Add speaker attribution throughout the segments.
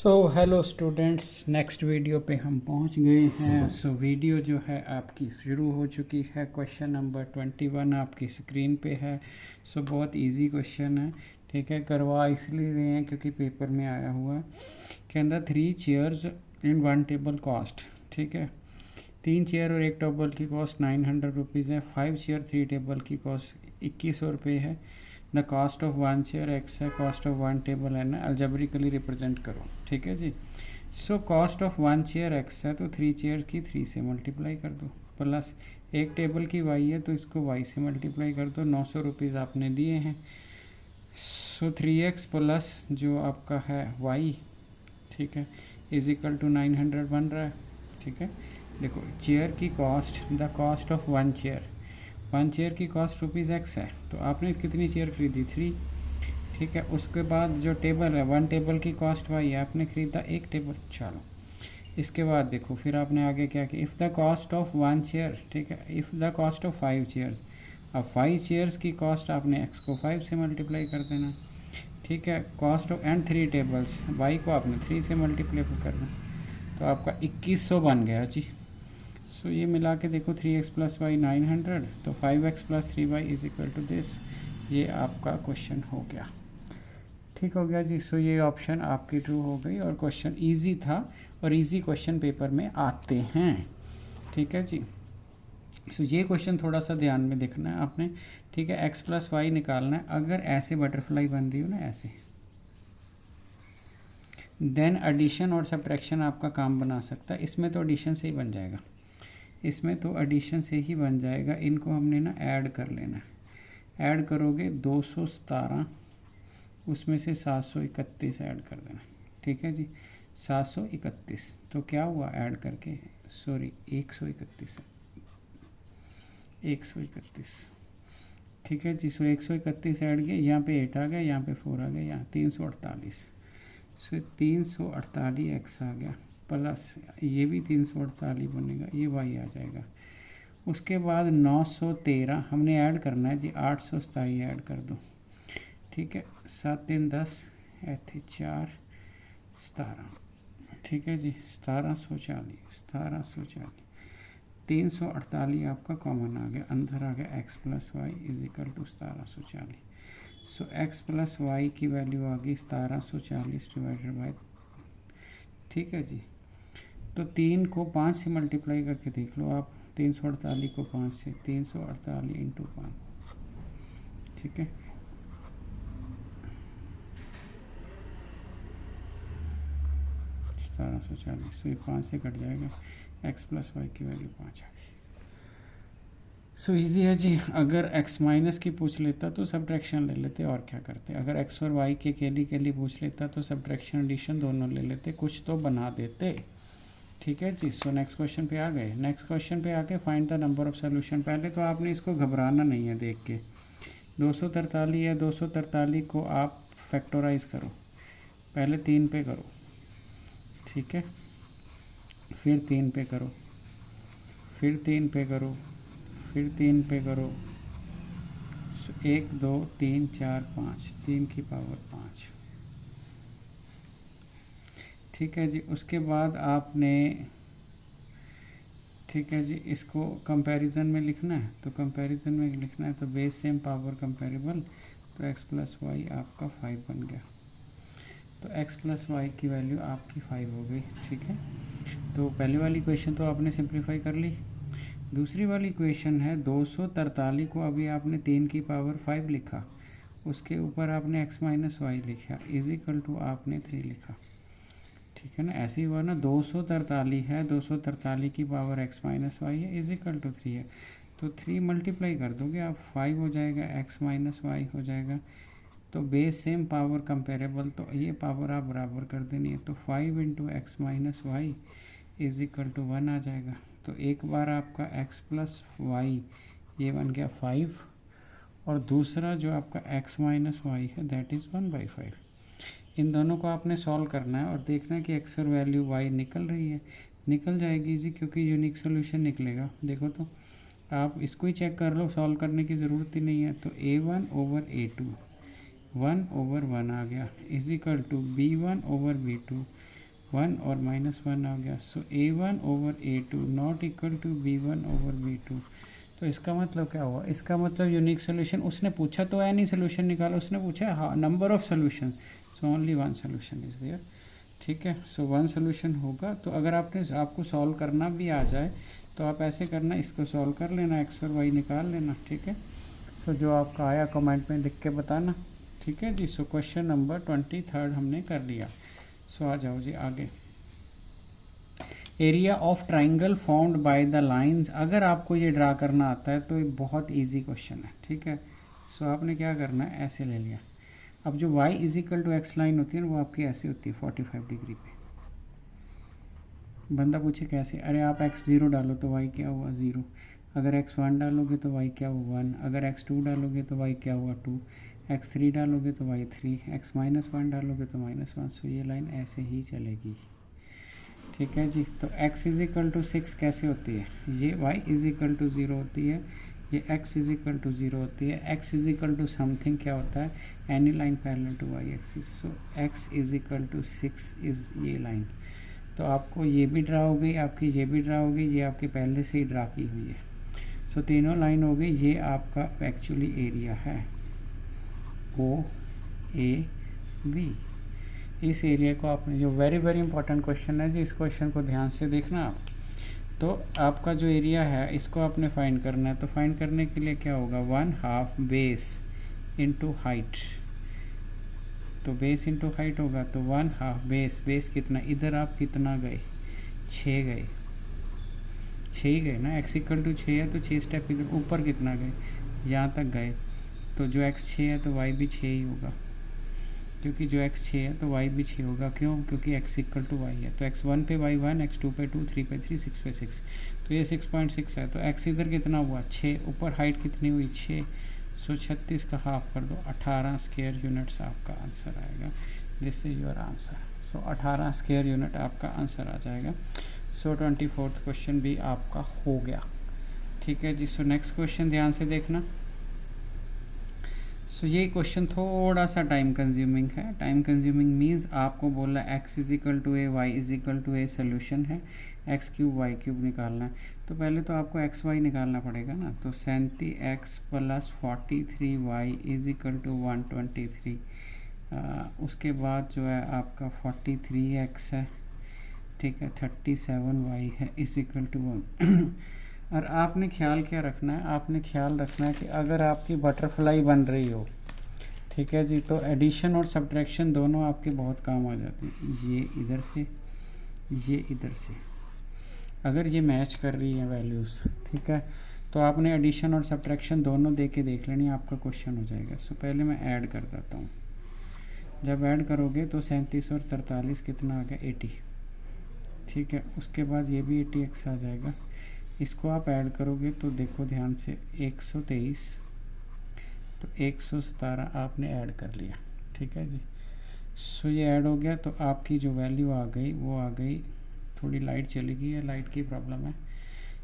Speaker 1: Hello students, next video पे हम पहुंच गए हैं। वीडियो जो है आपकी शुरू हो चुकी है। क्वेश्चन नंबर 21 आपकी स्क्रीन पे है। बहुत इजी क्वेश्चन है, ठीक है। करवा इसलिए रहे हैं क्योंकि पेपर में आया हुआ है। कहता 3 चेयर्स इन 1 टेबल कॉस्ट, ठीक है। 3 चेयर और 1 टेबल की कॉस्ट 900 रुपीज़ है। 5 चेयर 3 टेबल की कॉस्ट 2100 रुपये है। The cost of 1 chair x है, कॉस्ट ऑफ 1 टेबल है ना, अल्जेब्रिकली रिप्रेजेंट करो, ठीक है जी। कॉस्ट ऑफ 1 चेयर एक्स है तो 3 चेयर की 3 से मल्टीप्लाई कर दो, प्लस 1 टेबल की वाई है तो इसको वाई से मल्टीप्लाई कर दो। 900 रुपीज़ आपने दिए हैं। 3x प्लस जो आपका है वाई, ठीक है, इज इक्वल टू 900 बन रहा है, ठीक है। देखो चेयर की cost, the cost of 1 chair, 1 chair की कॉस्ट रुपीज़ एक्स है तो आपने कितनी चेयर खरीदी 3, ठीक है। उसके बाद जो टेबल है 1 टेबल की कॉस्ट वाई है, आपने खरीदा 1 टेबल। चलो इसके बाद देखो फिर आपने आगे क्या किया, if the cost of 1 chair, ठीक है, if the cost of 5 chairs, अब 5 चेयर्स की कॉस्ट आपने एक्स को 5 से मल्टीप्लाई कर देना, ठीक है। Cost of and 3 tables, y को आपने 3 से मल्टीप्लाई करना, तो आपका 2100 बन गया जी। ये मिला के देखो 3x प्लस वाई 900, तो 5x plus 3y is equal to this. ये आपका क्वेश्चन हो गया, ठीक हो गया जी। ये ऑप्शन आपकी ट्रू हो गई और क्वेश्चन इजी था और इजी क्वेश्चन पेपर में आते हैं, ठीक है जी। ये क्वेश्चन थोड़ा सा ध्यान में देखना है आपने, ठीक है। x प्लस वाई निकालना है। अगर ऐसे बटरफ्लाई बन रही हो ना ऐसे, देन एडिशन और सब्ट्रैक्शन आपका काम बना सकता है। इसमें तो एडिशन से ही बन जाएगा, इसमें तो एडिशन से ही बन जाएगा। इनको हमने ना ऐड कर लेना है। ऐड करोगे 217, उसमें से 731 ऐड कर देना, ठीक है जी। 731 तो क्या हुआ ऐड करके, सॉरी 131 है, 131, ठीक है जी। 131 ऐड किया, यहाँ पे 8 आ गया, यहाँ पे 4 आ गया, यहाँ 348। 348 एक्स आ गया, प्लस ये भी 348 बनेगा, ये वाई आ जाएगा। उसके बाद 913 हमने ऐड करना है जी, 827 ऐड कर दो, ठीक है। 7 3 10, ऐथे 4 17, ठीक है जी। 1740, 348 आपका कॉमन आ गया, अंदर आ गया x plus y is equal to 1740। x plus y की वैल्यू आ गई 1740 डिवाइडेड बाई, ठीक है जी। तो 3 को 5 से मल्टीप्लाई करके देख लो आप, 348 को 5 से, 348 इंटू 5, ठीक है। सतारह सौ 5 से कट जाएगा, x प्लस वाई की वैल्यू 5 आ गई। ईजी है जी। अगर x माइनस की पूछ लेता तो सब्ट्रैक्शन ले लेते और क्या करते। अगर x और y के लिए पूछ लेता तो सब्ट्रैक्शन एडिशन दोनों ले लेते, कुछ तो बना देते, ठीक है जी। नेक्स्ट क्वेश्चन पे आ गए। नेक्स्ट क्वेश्चन पे आके find the number of solution. पहले तो आपने इसको घबराना नहीं है देख के। 243 है, 243 को आप फैक्टराइज करो, पहले 3 पे करो, ठीक है, फिर 3 पे करो, फिर 3 पे करो, फिर 3 पे करो। 1 2 3 4 5, 3 की पावर 5, ठीक है जी। उसके बाद आपने, ठीक है जी, इसको कंपैरिजन में लिखना है, तो कंपैरिजन में लिखना है तो बेस सेम पावर कंपेरेबल, तो x प्लस वाई आपका 5 बन गया। तो x प्लस वाई की वैल्यू आपकी 5 हो गई, ठीक है। तो पहली वाली क्वेश्चन तो आपने सिंप्लीफाई कर ली। दूसरी वाली क्वेश्चन है 243 को अभी आपने 3 की पावर 5 लिखा, उसके ऊपर आपने x माइनस वाई लिखा, इज इक्वल टू आपने 3 लिखा, ठीक है ना। ऐसे ही हुआ ना, 243 है, 243 की पावर x माइनस वाई है, इज इक्वल टू 3 है, तो 3 मल्टीप्लाई कर दोगे आप, 5 हो जाएगा, x माइनस वाई हो जाएगा। तो बेस सेम पावर कंपेरेबल, तो ये पावर आप बराबर कर देनी है, तो 5 into x minus y is equal to 1 आ जाएगा। तो एक बार आपका x प्लस वाई ये बन गया 5, और दूसरा जो आपका x माइनस वाई है दैट इज़ 1/5। इन दोनों को आपने सॉल्व करना है और देखना है कि x और वैल्यू y निकल रही है। निकल जाएगी जी, क्योंकि यूनिक सोल्यूशन निकलेगा। देखो तो आप इसको ही चेक कर लो, सॉल्व करने की ज़रूरत ही नहीं है। तो a1 ओवर a2 1/1 आ गया, is equal to b1 over b2 1 और -1 आ गया। So A1 over A2 not equal to B1 over B2। तो इसका मतलब क्या हुआ? इसका मतलब यूनिक सोल्यूशन, उसने पूछा तो एनी सोल्यूशन निकालो, उसने पूछा हाँ number of solution, so only one solution is there. ठीक है, सो वन सोल्यूशन होगा। तो अगर आपको सॉल्व करना भी आ जाए तो आप ऐसे करना, इसको सॉल्व कर लेना, एक्स और वाई निकाल लेना। ठीक है, सो जो आपका आया कमेंट में लिख के बताना। ठीक है जी। सो क्वेश्चन नंबर 23 हमने कर लिया। सो आ जाओ जी आगे। Area of triangle found by the lines. अगर आपको ये ड्रा करना आता है तो ये बहुत इजी क्वेश्चन है। ठीक है, सो आपने क्या करना है, ऐसे ले लिया। अब जो y is equal to x line होती है ना, वो आपकी ऐसी होती है 45 डिग्री पे। बंदा पूछे कैसे, अरे आप x0 डालो तो y क्या हुआ 0, अगर x1 डालोगे तो y क्या हुआ 1, अगर x2 डालोगे तो y क्या हुआ 2, x3 डालोगे तो y 3, x-1 डालोगे तो -1। सो ये लाइन ऐसे ही चलेगी। ठीक है जी। तो x इज इक्वल टू 6 कैसे होती है, ये y इज इक्वल टू 0 होती है, ये x इज इक्वल टू 0 होती है। x is equal to something क्या होता है, any line parallel to y axis. So x is equal to 6 is ये लाइन। तो आपको ये भी ड्रा हो गई, आपकी ये भी ड्रा हो गई, ये आपकी पहले से ही ड्रा की हुई है। सो तीनों लाइन हो गई। ये आपका एक्चुअली एरिया है OAB। इस एरिया को आपने, जो वेरी वेरी इंपॉर्टेंट क्वेश्चन है जी, इस क्वेश्चन को ध्यान से देखना आप। तो आपका जो एरिया है इसको आपने फाइंड करना है। तो फाइंड करने के लिए क्या होगा, 1/2 बेस इंटू हाइट। तो बेस इंटू हाइट होगा तो 1/2 बेस कितना, इधर आप कितना गए, 6 गए, 6 ही गए ना, x इक्वल टू 6 है तो 6 स्टेप इधर ऊपर कितना गए, यहाँ तक गए। तो जो x 6 है तो y भी 6 ही होगा, क्योंकि जो x 6 है तो y भी 6 होगा। क्यों? क्योंकि x इक्वल टू y है। तो x1 पे y 1, x2 पे 2, 3 पे 3, 6 पे 6। तो ये 6.6 है। तो x इधर कितना हुआ 6, ऊपर हाइट कितनी हुई 6। सो 36 का हाफ कर दो, 18 स्क्वायर यूनिट्स आपका आंसर आएगा। This is your answer. So 18 square unit आपका आंसर आ जाएगा। सो 24th क्वेश्चन भी आपका हो गया। ठीक है जी। सो नेक्स्ट क्वेश्चन ध्यान से देखना। सो ये क्वेश्चन थोड़ा सा टाइम कंज्यूमिंग है। टाइम कंज्यूमिंग मीन्स आपको बोला x is equal to a, y is equal to a, solution है एक्स क्यूब वाई क्यूब निकालना है। तो पहले तो आपको एक्स वाई निकालना पड़ेगा ना। तो 37x plus 43y is equal to 123। उसके बाद जो है आपका 43x है, ठीक है, 37y है इज इक्वल टू 1। और आपने ख्याल क्या रखना है, आपने ख्याल रखना है कि अगर आपकी बटरफ्लाई बन रही हो, ठीक है जी, तो एडिशन और सब्ट्रैक्शन दोनों आपके बहुत काम आ जाते हैं। ये इधर से, ये इधर से, अगर ये मैच कर रही है वैल्यूज़, ठीक है, तो आपने एडिशन और सब्ट्रैक्शन दोनों दे के देख लेनी, आपका क्वेश्चन हो जाएगा। सो पहले मैं ऐड कर देता हूँ। जब ऐड करोगे तो 37 और 43 कितना आ गया 80, ठीक है। उसके बाद ये भी 80x आ जाएगा। इसको आप ऐड करोगे तो देखो ध्यान से 123, तो 117 आपने ऐड कर लिया, ठीक है जी। सो ये ऐड हो गया तो आपकी जो वैल्यू आ गई वो आ गई। थोड़ी लाइट चली गई है, लाइट की प्रॉब्लम है।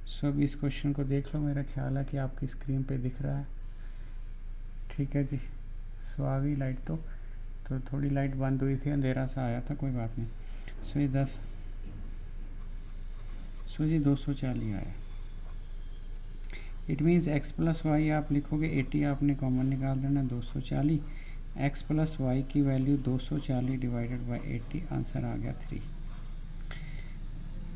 Speaker 1: सो अब इस क्वेश्चन को देख लो, मेरा ख्याल है कि आपकी स्क्रीन पे दिख रहा है, ठीक है जी। सो आ गई लाइट। तो थोड़ी लाइट बंद हुई थी, अंधेरा सा आया था, कोई बात नहीं। सो ये 10, सो जी 240 आया। It means x plus y आप लिखोगे 80, आपने कॉमन निकाल देना 240। x प्लस वाई की वैल्यू 240 डिवाइडेड बाई 80, आंसर आ गया 3।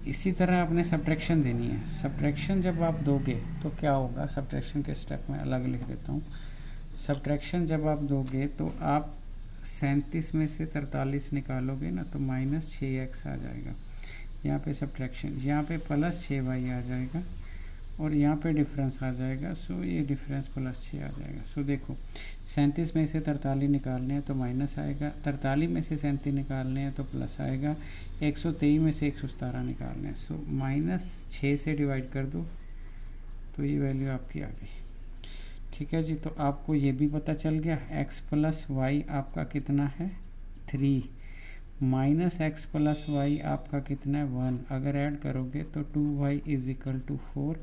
Speaker 1: इसी तरह आपने सब्ट्रैक्शन देनी है। सब्ट्रैक्शन जब आप दोगे तो क्या होगा, सब्ट्रैक्शन के स्टेप में अलग लिख देता हूँ। सब्ट्रैक्शन जब आप दोगे तो आप 37 में से 43 निकालोगे ना, तो -6x आ जाएगा। यहाँ पे सब्ट्रैक्शन, यहाँ पे +6y आ जाएगा और यहाँ पे डिफरेंस आ जाएगा। सो ये डिफरेंस +6 आ जाएगा। सो देखो 37 में से 43 निकालने हैं तो माइनस आएगा, 43 में से 37 निकालने हैं तो प्लस आएगा, 123 में से 117 निकालने हैं। सो -6 से डिवाइड कर दो तो ये वैल्यू आपकी आ गई, ठीक है जी। तो आपको ये भी पता चल गया x प्लस वाई आपका कितना है 3, माइनस एक्स प्लस वाई आपका कितना है 1। अगर ऐड करोगे तो 2y is equal to 4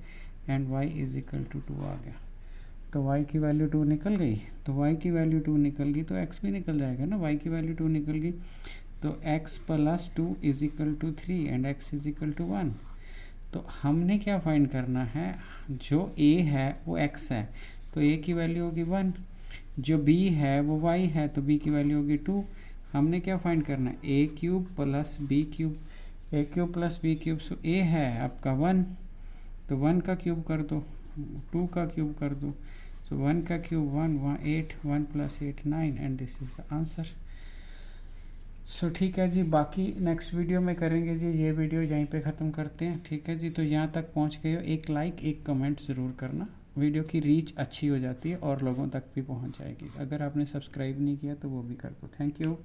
Speaker 1: and y is equal to 2 आ गया। तो y की वैल्यू 2 निकल गई, तो y की वैल्यू 2 निकल गई तो x भी निकल जाएगा ना, y की वैल्यू 2 निकल गई तो x plus 2 is equal to 3 and x is equal to 1। तो हमने क्या फाइंड करना है, जो a है वो x है तो a की वैल्यू होगी 1, जो b है वो y है तो b की वैल्यू होगी 2। हमने क्या फाइंड करना है, a cube plus b cube, a cube plus b cube, so a है आपका 1 तो 1 का क्यूब कर दो, 2 का क्यूब कर दो, सो 1 का cube 1 8, 1 plus 8 9 and this is the answer. So ठीक है जी, बाकी नेक्स्ट वीडियो में करेंगे जी। ये वीडियो यहीं पे ख़त्म करते हैं, ठीक है जी। तो यहाँ तक पहुँच गए हो, एक लाइक एक कमेंट ज़रूर करना, वीडियो की रीच अच्छी हो जाती है और लोगों तक भी पहुँच जाएगी। अगर आपने सब्सक्राइब नहीं किया तो वो भी कर दो। Thank you.